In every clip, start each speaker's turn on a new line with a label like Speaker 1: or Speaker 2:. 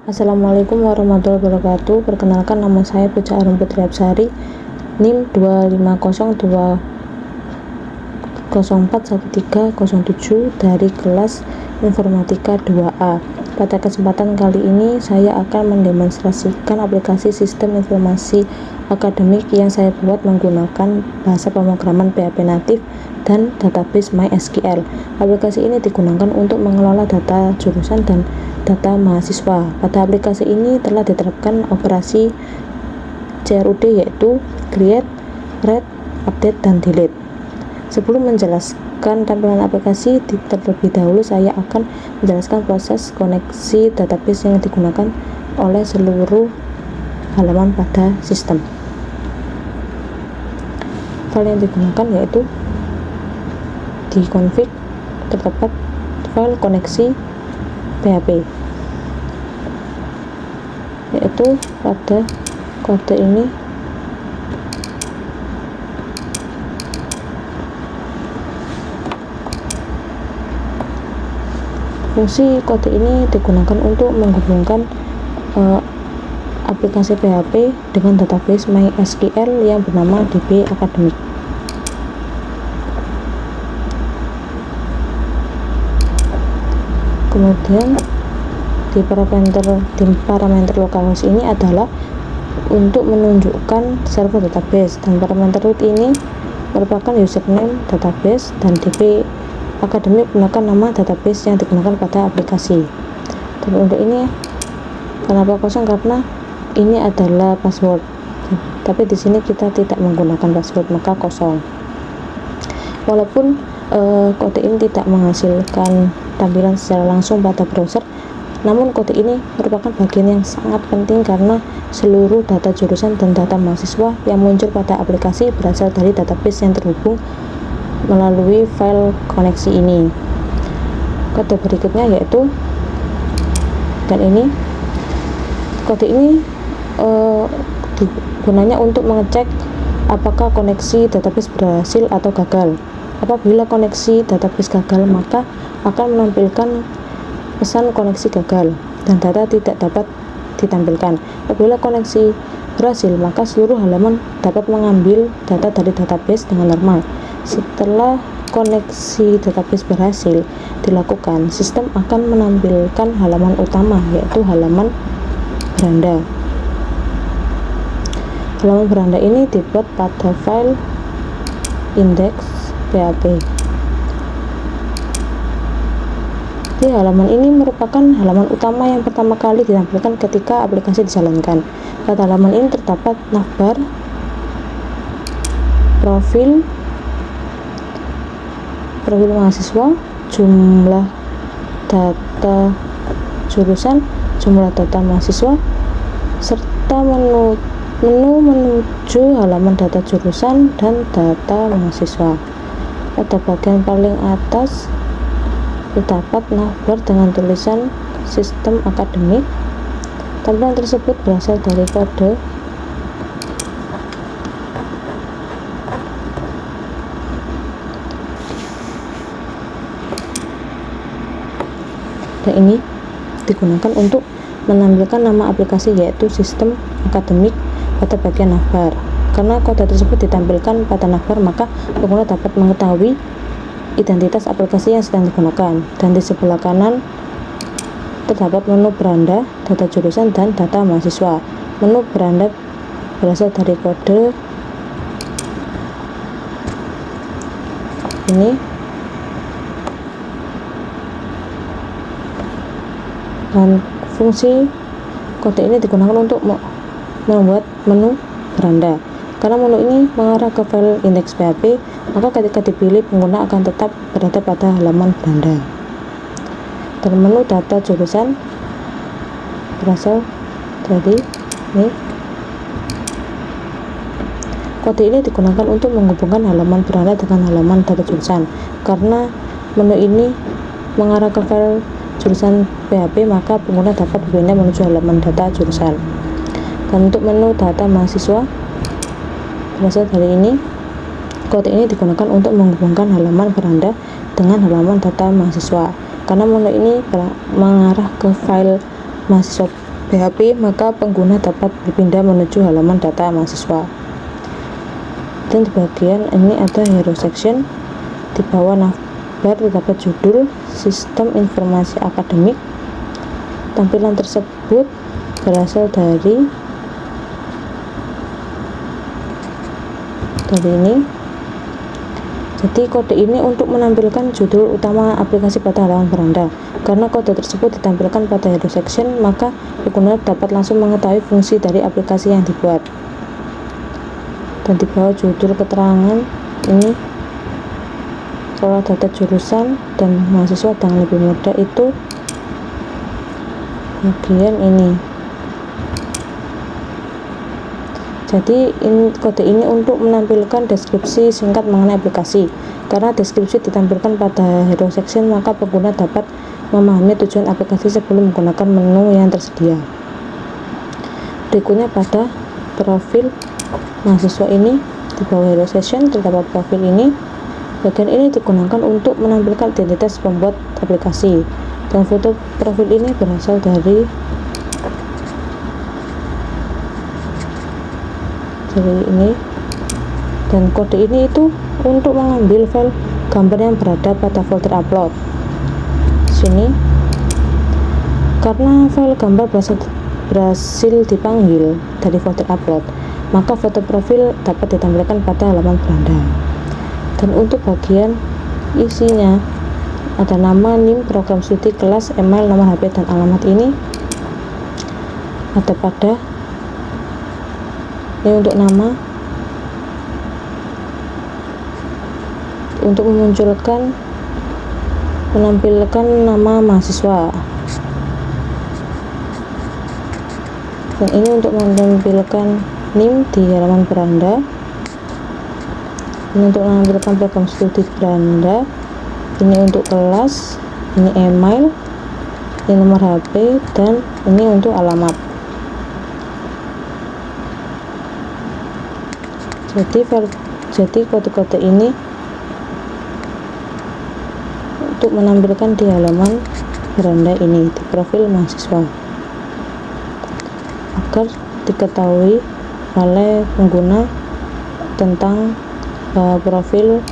Speaker 1: Assalamualaikum warahmatullahi wabarakatuh. Perkenalkan, nama saya Puja Arum Putri Absari, NIM 2502041304107 dari kelas Informatika 2A. Pada kesempatan kali ini saya akan mendemonstrasikan aplikasi sistem informasi akademik yang saya buat menggunakan bahasa pemrograman PHP natif dan database MySQL. Aplikasi ini digunakan untuk mengelola data jurusan dan data mahasiswa. Pada aplikasi ini telah diterapkan operasi CRUD, yaitu create, read, update, dan delete. Sebelum menjelaskan tampilan aplikasi, terlebih dahulu saya akan menjelaskan proses koneksi database yang digunakan oleh seluruh halaman pada sistem. File yang digunakan yaitu di config terdapat file koneksi PHP, yaitu pada kode ini fungsi kode ini digunakan untuk menghubungkan aplikasi PHP dengan database MySQL yang bernama DB Academic. Kemudian di parameter localhost ini adalah untuk menunjukkan server database, dan parameter root ini merupakan username database, dan DB Academic menggunakan nama database yang digunakan pada aplikasi. Dan untuk ini kenapa kosong? Karena ini adalah password, tapi di sini kita tidak menggunakan password, maka kosong. Walaupun kode ini tidak menghasilkan tampilan secara langsung pada browser, namun kode ini merupakan bagian yang sangat penting karena seluruh data jurusan dan data mahasiswa yang muncul pada aplikasi berasal dari database yang terhubung melalui file koneksi ini. Kode berikutnya yaitu, dan ini kode ini gunanya untuk mengecek apakah koneksi database berhasil atau gagal. Apabila koneksi database gagal, maka akan menampilkan pesan koneksi gagal dan data tidak dapat ditampilkan. Apabila koneksi berhasil, maka seluruh halaman dapat mengambil data dari database dengan normal. Setelah koneksi database berhasil dilakukan, sistem akan menampilkan halaman utama, yaitu halaman beranda. Halaman beranda ini dibuat pada file index.php. Di halaman ini merupakan halaman utama yang pertama kali ditampilkan ketika aplikasi dijalankan. Pada halaman ini terdapat navbar, profil mahasiswa, jumlah data jurusan, jumlah data mahasiswa, serta menu menuju halaman data jurusan dan data mahasiswa. Pada bagian paling atas terdapat navbar dengan tulisan sistem akademik. Tampilan tersebut berasal dari kode dan ini digunakan untuk menampilkan nama aplikasi, yaitu sistem akademik, pada bagian navbar. Karena kode tersebut ditampilkan pada navbar, maka pengguna dapat mengetahui identitas aplikasi yang sedang digunakan. Dan di sebelah kanan terdapat menu beranda, data jurusan, dan data mahasiswa. Menu beranda berasal dari kode ini, dan fungsi kode ini digunakan untuk membuat menu beranda. Karena menu ini mengarah ke file index.php, maka ketika dipilih pengguna akan tetap berada pada halaman beranda. Dan menu data jurusan berasal dari ini. Kode ini digunakan untuk menghubungkan halaman beranda dengan halaman data jurusan. Karena menu ini mengarah ke file jurusan PHP, maka pengguna dapat berpindah menuju halaman data jurusan. Dan untuk menu data mahasiswa berasal dari ini. Kode ini digunakan untuk menghubungkan halaman beranda dengan halaman data mahasiswa. Karena menu ini mengarah ke file mahasiswa PHP, maka pengguna dapat berpindah menuju halaman data mahasiswa. Dan di bagian ini ada hero section. Di bawah navbar terdapat judul Sistem Informasi Akademik. Tampilan tersebut berasal dari ini. Jadi kode ini untuk menampilkan judul utama aplikasi pada halaman beranda. Karena kode tersebut ditampilkan pada hero section, maka pengguna dapat langsung mengetahui fungsi dari aplikasi yang dibuat. Dan di bawah judul keterangan ini, kalau data jurusan dan mahasiswa dengan lebih mudah itu bagian ini. Jadi kode ini untuk menampilkan deskripsi singkat mengenai aplikasi. Karena deskripsi ditampilkan pada hero section, maka pengguna dapat memahami tujuan aplikasi sebelum menggunakan menu yang tersedia. Berikutnya pada profil mahasiswa ini, di bawah hero section terdapat profil ini. Bagian ini digunakan untuk menampilkan identitas pembuat aplikasi. Dan foto profil ini berasal dari ini. Dan kode ini itu untuk mengambil file gambar yang berada pada folder upload. Sini, karena file gambar berhasil dipanggil dari folder upload, maka foto profil dapat ditampilkan pada halaman beranda. Dan untuk bagian isinya ada nama, NIM, program studi, kelas, email, nomor HP, dan alamat ini ada pada ini. Untuk nama, untuk menampilkan nama mahasiswa, dan ini untuk menampilkan NIM di halaman beranda. Ini untuk menampilkan program studi beranda. Ini untuk kelas, ini email, ini nomor HP, dan ini untuk alamat. Jadi kode-kode ini untuk menampilkan di halaman beranda ini, di profil mahasiswa, agar diketahui oleh pengguna tentang profil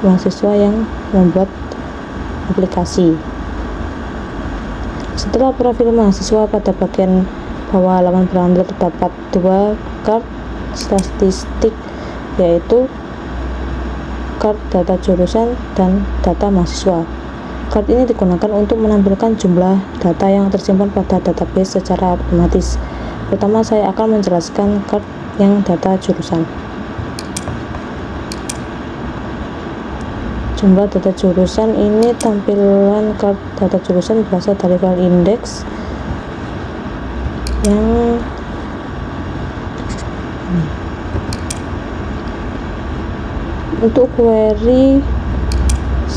Speaker 1: mahasiswa yang membuat aplikasi. Setelah profil mahasiswa, pada bagian bawah halaman beranda terdapat dua card statistik, yaitu card data jurusan dan data mahasiswa. Card ini digunakan untuk menampilkan jumlah data yang tersimpan pada database secara otomatis. Pertama, saya akan menjelaskan card yang data jurusan. Jumlah data jurusan ini, tampilan card data jurusan berasal dari file index yang untuk query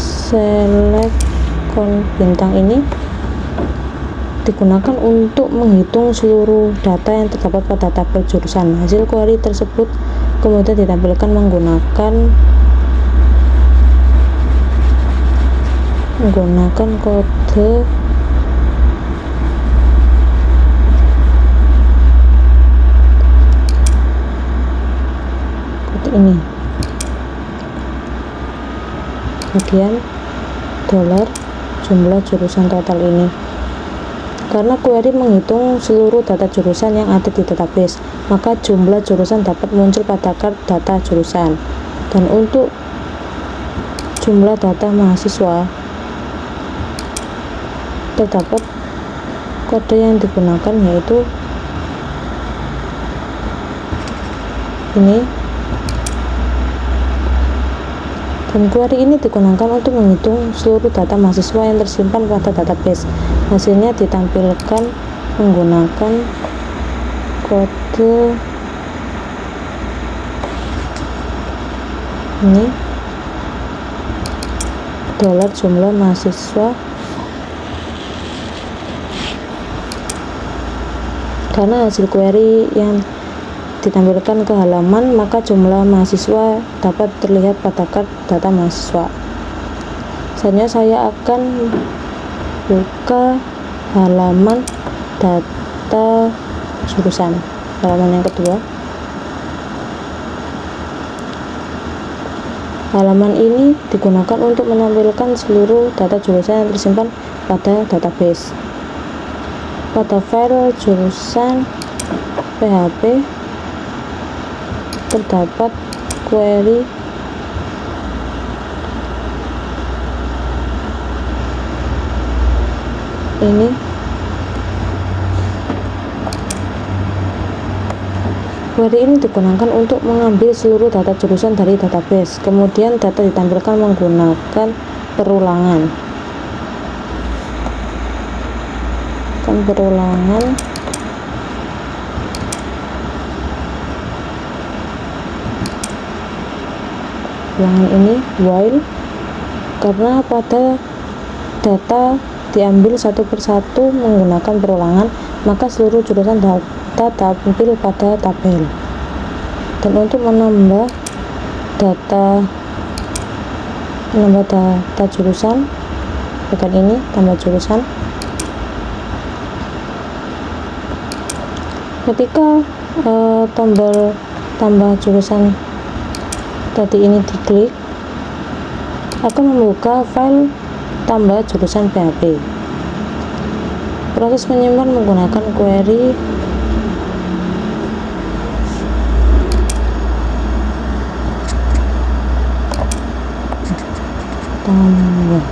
Speaker 1: select bintang ini digunakan untuk menghitung seluruh data yang terdapat pada tabel jurusan. Hasil query tersebut kemudian ditampilkan menggunakan kode ini, bagian $ jumlah jurusan total ini. Karena query menghitung seluruh data jurusan yang ada di database, maka jumlah jurusan dapat muncul pada card data jurusan. Dan untuk jumlah data mahasiswa, terdapat kode yang digunakan, yaitu ini. Dan query ini digunakan untuk menghitung seluruh data mahasiswa yang tersimpan pada database. Hasilnya ditampilkan menggunakan kode ini, $ jumlah mahasiswa. Karena hasil query yang ditampilkan ke halaman, maka jumlah mahasiswa dapat terlihat pada card data mahasiswa. Selanjutnya saya akan buka halaman data jurusan. Halaman yang kedua, halaman ini digunakan untuk menampilkan seluruh data jurusan yang tersimpan pada database. Pada file jurusan PHP terdapat query ini. Query ini digunakan untuk mengambil seluruh data jurusan dari database. Kemudian data ditampilkan menggunakan perulangan. Perulangan ini while, karena pada data diambil satu persatu menggunakan perulangan, maka seluruh jurusan data tampil pada tabel. Dan untuk menambah data jurusan, bukan ini, tambah jurusan. Ketika tombol tambah jurusan tadi ini diklik, akan membuka file tambah jurusan PHP. Proses menyimpan menggunakan query tambah,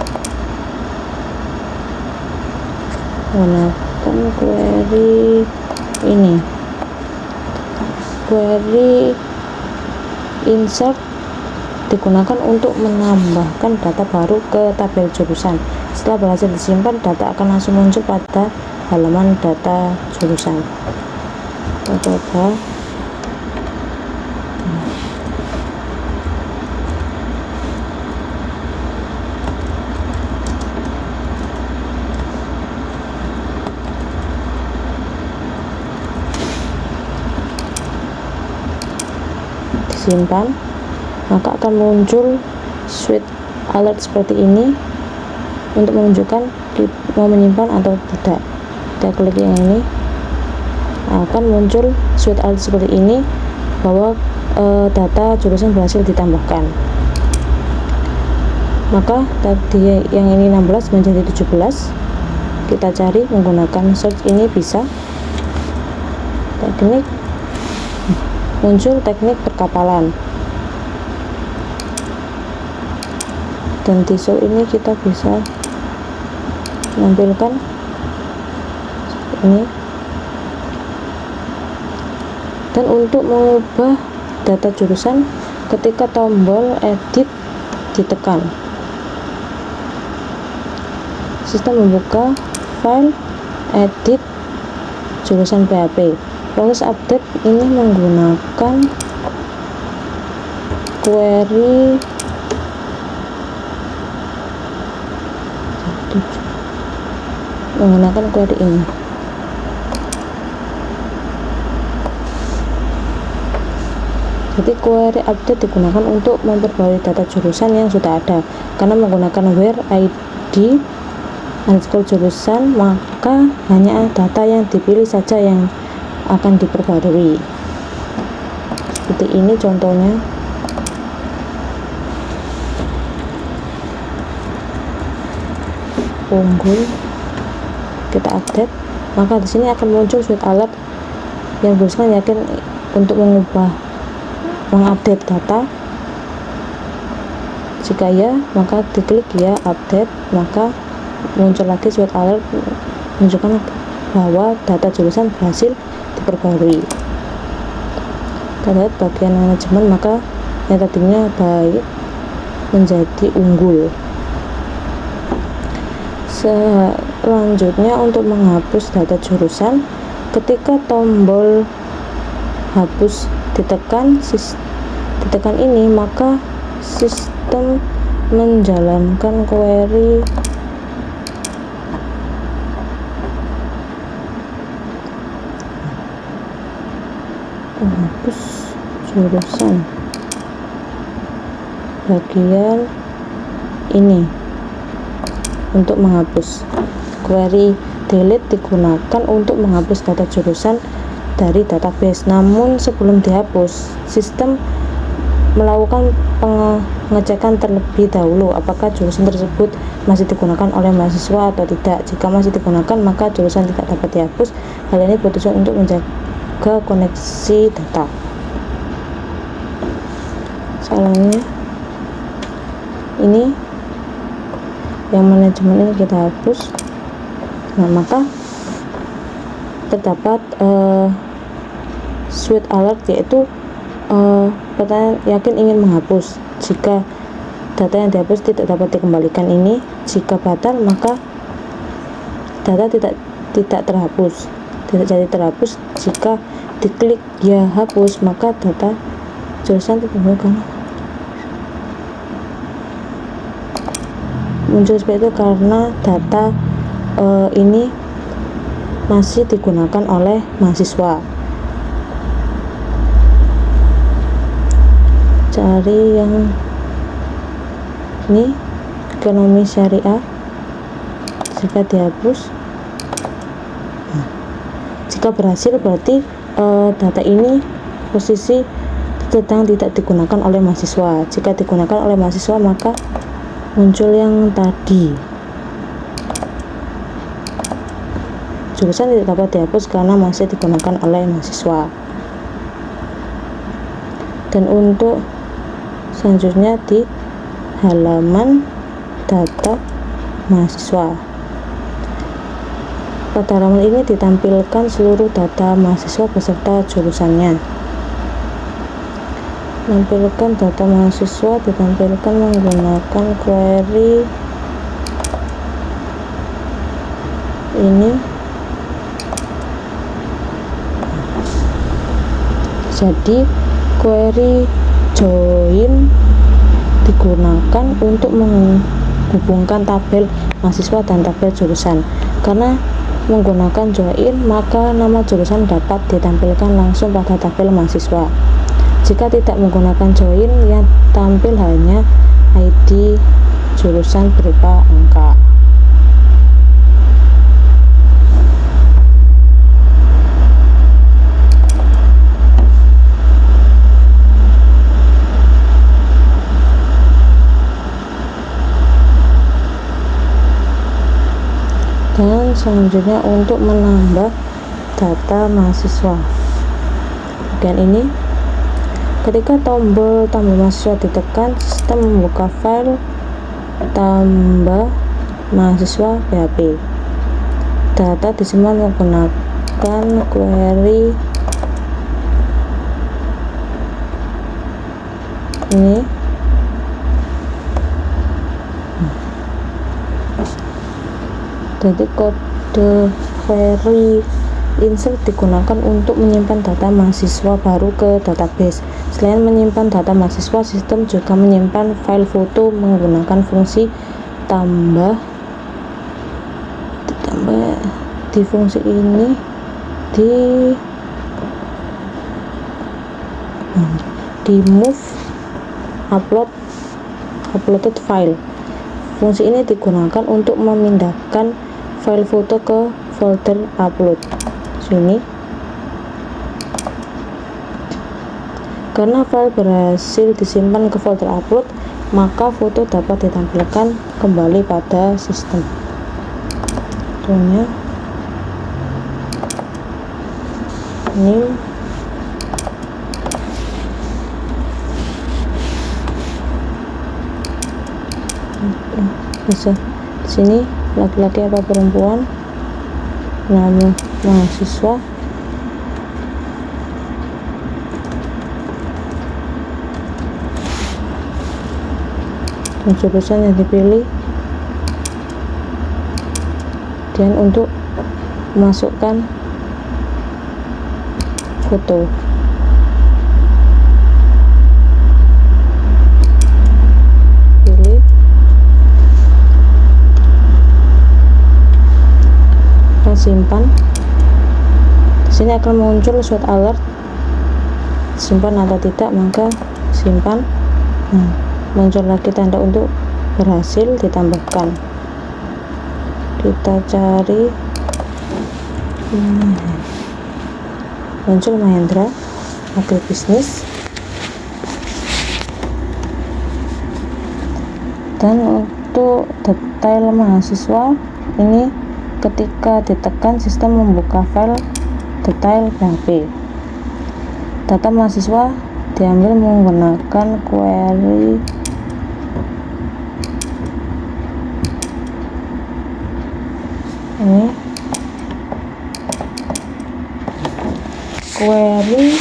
Speaker 1: menggunakan query ini, query insert digunakan untuk menambahkan data baru ke tabel jurusan. Setelah berhasil disimpan, data akan langsung muncul pada halaman data jurusan. Kita coba. Simpan, maka akan muncul switch alert seperti ini untuk menunjukkan mau menyimpan atau tidak. Kita klik yang ini, akan muncul switch alert seperti ini bahwa data jurusan berhasil ditambahkan. Maka tadi yang ini 16 menjadi 17. Kita cari menggunakan search, ini bisa teknik, muncul teknik perkapalan, dan di show ini kita bisa menampilkan ini. Dan untuk mengubah data jurusan, ketika tombol edit ditekan, sistem membuka file edit jurusan PHP. Proses update ini menggunakan query ini. Jadi query update digunakan untuk memperbarui data jurusan yang sudah ada. Karena menggunakan where id underscore jurusan, maka hanya data yang dipilih saja yang akan diperbarui. Seperti ini contohnya. Unggul, kita update, maka di sini akan muncul switch alert yang berusaha yakin untuk mengupdate data. Jika ya, maka diklik ya update, maka muncul lagi switch alert menunjukkan bahwa data jurusan berhasil diperbarui. Kita lihat bagian manajemen, maka yang tadinya baik menjadi unggul. Selanjutnya, untuk menghapus data jurusan, ketika tombol hapus ditekan ini, maka sistem menjalankan query menghapus jurusan bagian ini. Untuk menghapus query delete digunakan untuk menghapus data jurusan dari database. Namun sebelum dihapus, sistem melakukan pengecekan terlebih dahulu apakah jurusan tersebut masih digunakan oleh mahasiswa atau tidak. Jika masih digunakan, maka jurusan tidak dapat dihapus. Hal ini bertujuan untuk menjaga koneksi data. Salahnya ini yang manajemen ini kita hapus. Nah, maka terdapat switch alert, yaitu pertanyaan yakin ingin menghapus. Jika data yang dihapus tidak dapat dikembalikan ini, jika batal maka data tidak terhapus, tidak jadi terhapus. Jika diklik ya hapus, maka data jurusan ditemukan. Muncul seperti itu karena data ini masih digunakan oleh mahasiswa. Cari yang ini, ekonomi syariah. Jika dihapus, jika berhasil berarti data ini posisi sedang tidak digunakan oleh mahasiswa. Jika digunakan oleh mahasiswa, maka muncul yang tadi, jurusan tidak dapat dihapus karena masih digunakan oleh mahasiswa. Dan untuk selanjutnya di halaman data mahasiswa, pada halaman ini ditampilkan seluruh data mahasiswa beserta jurusannya. Menampilkan data mahasiswa ditampilkan menggunakan query ini. Jadi query join digunakan untuk menghubungkan tabel mahasiswa dan tabel jurusan. Karena menggunakan join, maka nama jurusan dapat ditampilkan langsung pada tabel mahasiswa. Jika tidak menggunakan join, yang tampil hanya ID jurusan berupa angka. Dan selanjutnya untuk menambah data mahasiswa, bagian ini, ketika tombol tambah mahasiswa ditekan, sistem membuka file tambah mahasiswa PHP. Data disimpan menggunakan query ini. Jadi kode query insert digunakan untuk menyimpan data mahasiswa baru ke database. Selain menyimpan data mahasiswa, sistem juga menyimpan file foto menggunakan fungsi ditambah di fungsi ini di move uploaded file. Fungsi ini digunakan untuk memindahkan file foto ke folder upload. Sini, karena file berhasil disimpan ke folder upload, maka foto dapat ditampilkan kembali pada sistem. Contohnya ini bisa di sini laki-laki apa perempuan, nama mahasiswa, dan jurusan yang dipilih, dan untuk masukkan foto. Pilih dan simpan. Di sini akan muncul switch alert, simpan atau tidak, maka simpan. Muncul lagi tanda untuk berhasil ditambahkan. Kita cari Muncul Mahendra agribisnis. Dan untuk detail mahasiswa ini ketika ditekan sistem membuka file detail PHP. Data mahasiswa diambil menggunakan query ini. Query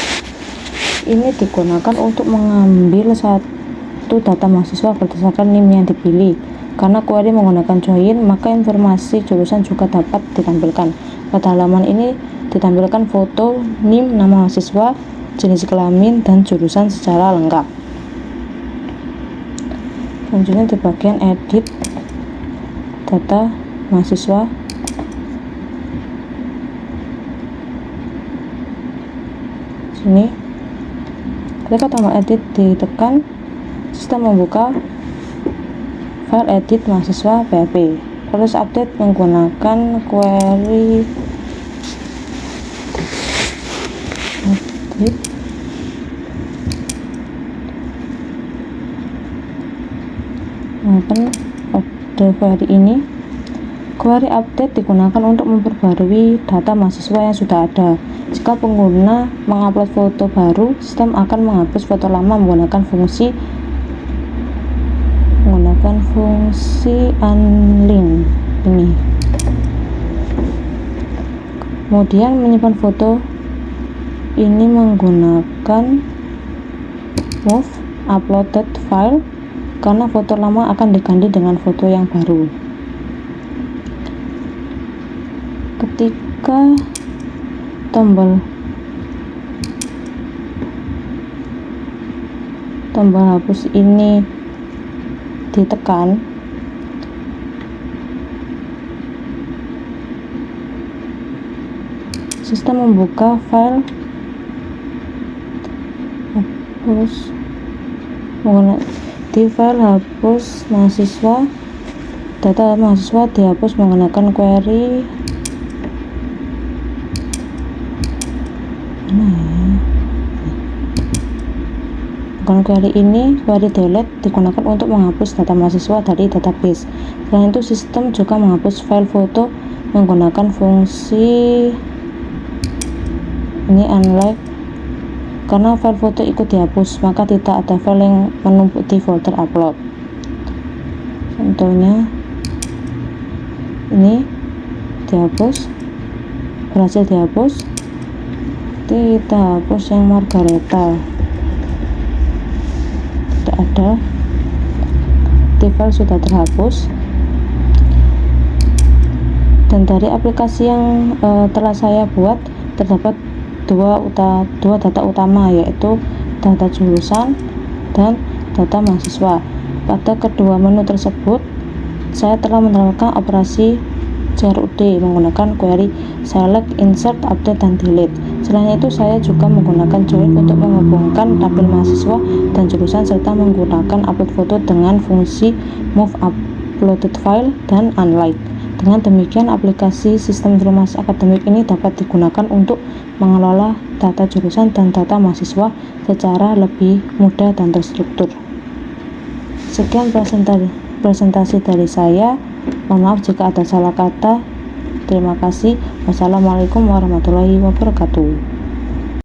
Speaker 1: ini digunakan untuk mengambil satu data mahasiswa berdasarkan NIM yang dipilih. Karena query menggunakan join, maka informasi jurusan juga dapat ditampilkan. Pada halaman ini ditampilkan foto, NIM, nama mahasiswa, jenis kelamin, dan jurusan secara lengkap. Selanjutnya di bagian edit data mahasiswa, sini ketika tombol edit ditekan, sistem membuka file edit mahasiswa PHP. Proses update menggunakan query edit pada query ini. Query update digunakan untuk memperbarui data mahasiswa yang sudah ada. Jika pengguna mengupload foto baru, sistem akan menghapus foto lama menggunakan fungsi unlink ini. Kemudian menyimpan foto ini menggunakan move uploaded file, karena foto lama akan diganti dengan foto yang baru. Ketika tombol hapus ini ditekan, sistem membuka file hapus di file hapus mahasiswa. Data mahasiswa dihapus menggunakan query query ini. Query delete digunakan untuk menghapus data mahasiswa dari database. Selain itu, sistem juga menghapus file foto menggunakan fungsi ini unlike. Karena file foto ikut dihapus, maka tidak ada file yang menumpuk di folder upload. Contohnya ini dihapus, berhasil dihapus. Kita hapus yang Margareta, tidak ada, di file sudah terhapus. Dan dari aplikasi yang telah saya buat terdapat dua data utama, yaitu data jurusan dan data mahasiswa. Pada kedua menu tersebut saya telah menerapkan operasi CRUD menggunakan query select, insert, update, dan delete. Selain itu, saya juga menggunakan join untuk menghubungkan tabel mahasiswa dan jurusan, serta menggunakan upload foto dengan fungsi move uploaded file dan unlike. Dengan demikian, aplikasi sistem informasi akademik ini dapat digunakan untuk mengelola data jurusan dan data mahasiswa secara lebih mudah dan terstruktur. Sekian presentasi dari saya. Mohon maaf jika ada salah kata. Terima kasih. Wassalamualaikum warahmatullahi wabarakatuh.